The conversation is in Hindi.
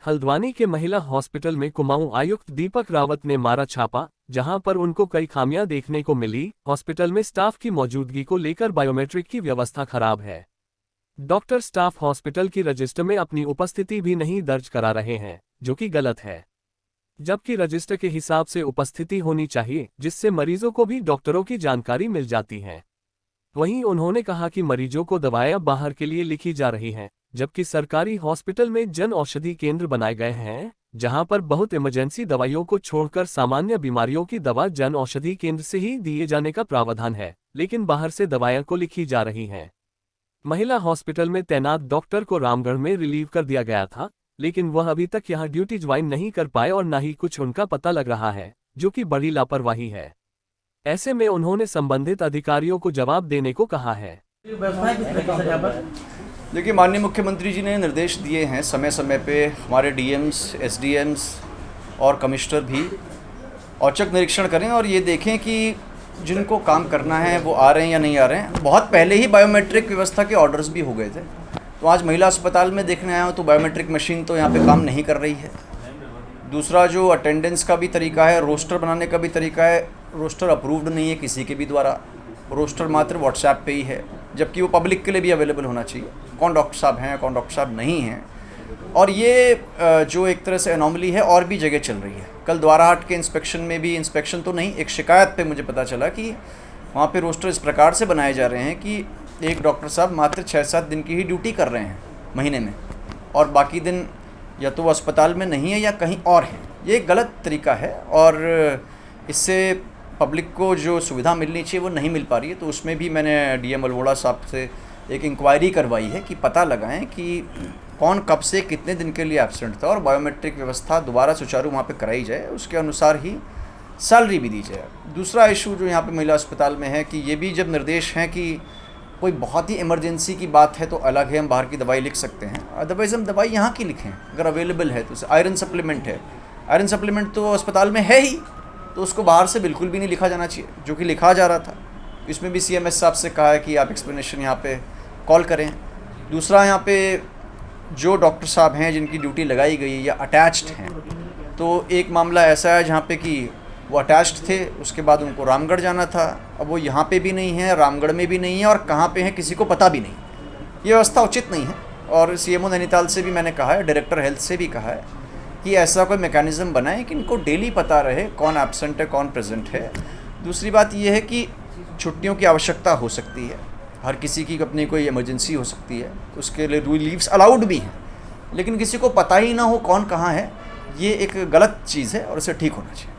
हल्द्वानी के महिला हॉस्पिटल में कुमाऊं आयुक्त दीपक रावत ने मारा छापा, जहां पर उनको कई खामियां देखने को मिली। हॉस्पिटल में स्टाफ की मौजूदगी को लेकर बायोमेट्रिक की व्यवस्था खराब है। डॉक्टर स्टाफ हॉस्पिटल की रजिस्टर में अपनी उपस्थिति भी नहीं दर्ज करा रहे हैं, जो कि गलत है, जबकि रजिस्टर के हिसाब से उपस्थिति होनी चाहिए, जिससे मरीजों को भी डॉक्टरों की जानकारी मिल जाती है। वहीं उन्होंने कहा कि मरीजों को दवाएं बाहर के लिए लिखी जा रही हैं, जबकि सरकारी हॉस्पिटल में जन औषधि केंद्र बनाए गए हैं, जहां पर बहुत इमरजेंसी दवाइयों को छोड़कर सामान्य बीमारियों की दवा जन औषधि केंद्र से ही दिए जाने का प्रावधान है, लेकिन बाहर से दवाएं को लिखी जा रही हैं। महिला हॉस्पिटल में तैनात डॉक्टर को रामगढ़ में रिलीव कर दिया गया था, लेकिन वह अभी तक यहां ड्यूटी ज्वाइन नहीं कर पाए और न ही कुछ उनका पता लग रहा है, जो कि बड़ी लापरवाही है। ऐसे में उन्होंने संबंधित अधिकारियों को जवाब देने को कहा है। देखिए, माननीय मुख्यमंत्री जी ने निर्देश दिए हैं समय समय पे हमारे डीएम्स, एसडीएम्स और कमिश्नर भी औचक निरीक्षण करें और ये देखें कि जिनको काम करना है वो आ रहे हैं या नहीं आ रहे हैं। बहुत पहले ही बायोमेट्रिक व्यवस्था के ऑर्डर्स भी हो गए थे, तो आज महिला अस्पताल में देखने आया हूँ तो बायोमेट्रिक मशीन तो यहाँ पे काम नहीं कर रही है। दूसरा, जो अटेंडेंस का भी तरीका है, रोस्टर बनाने का भी तरीका है, रोस्टर अप्रूव्ड नहीं है किसी के भी द्वारा। रोस्टर मात्र व्हाट्सएप पे ही है, जबकि वो पब्लिक के लिए भी अवेलेबल होना चाहिए, कौन डॉक्टर साहब हैं, कौन डॉक्टर साहब नहीं हैं। और ये जो एक तरह से एनोमली है और भी जगह चल रही है। कल द्वाराहाट के इंस्पेक्शन में भी, इंस्पेक्शन तो नहीं, एक शिकायत पे मुझे पता चला कि वहाँ पे रोस्टर इस प्रकार से बनाए जा रहे हैं कि एक डॉक्टर साहब मात्र 6-7 दिन की ही ड्यूटी कर रहे हैं महीने में, और बाकी दिन या तो वो अस्पताल में नहीं है या कहीं और है। ये एक गलत तरीका है और इससे पब्लिक को जो सुविधा मिलनी चाहिए वो नहीं मिल पा रही है। तो उसमें भी मैंने डीएम अल्मोड़ा साहब से एक इंक्वायरी करवाई है कि पता लगाएं कि कौन कब से कितने दिन के लिए एब्सेंट था और बायोमेट्रिक व्यवस्था दोबारा सुचारू वहाँ पे कराई जाए, उसके अनुसार ही सैलरी भी दी जाए। दूसरा इशू जो यहाँ पे महिला अस्पताल में है कि ये भी जब निर्देश हैं कि कोई बहुत ही इमरजेंसी की बात है तो अलग है, हम बाहर की दवाई लिख सकते हैं, अदरवाइज़ हम दवाई यहाँ की लिखें अगर अवेलेबल है तो। आयरन सप्लीमेंट है, आयरन सप्लीमेंट तो अस्पताल में है ही, तो उसको बाहर से बिल्कुल भी नहीं लिखा जाना चाहिए, जो कि लिखा जा रहा था। इसमें भी सीएमएस साहब से कहा है कि आप एक्सप्लेनेशन यहाँ पे कॉल करें। दूसरा, यहाँ पे जो डॉक्टर साहब हैं जिनकी ड्यूटी लगाई गई या अटैच्ड हैं, तो एक मामला ऐसा है जहाँ पे कि वो अटैच्ड थे, उसके बाद उनको रामगढ़ जाना था, अब वो यहाँ पे भी नहीं है, रामगढ़ में भी नहीं है और कहाँ पे है किसी को पता भी नहीं। ये व्यवस्था उचित नहीं है और सीएमओ नैनीताल से भी मैंने कहा है, डायरेक्टर हेल्थ से भी कहा है कि ऐसा कोई मैकेनिज़्म बनाए कि इनको डेली पता रहे कौन एब्सेंट है, कौन प्रेजेंट है। दूसरी बात ये है कि छुट्टियों की आवश्यकता हो सकती है, हर किसी की अपनी कोई इमरजेंसी हो सकती है, उसके लिए लीव्स अलाउड भी हैं, लेकिन किसी को पता ही ना हो कौन कहाँ है, ये एक गलत चीज़ है और इसे ठीक होना चाहिए।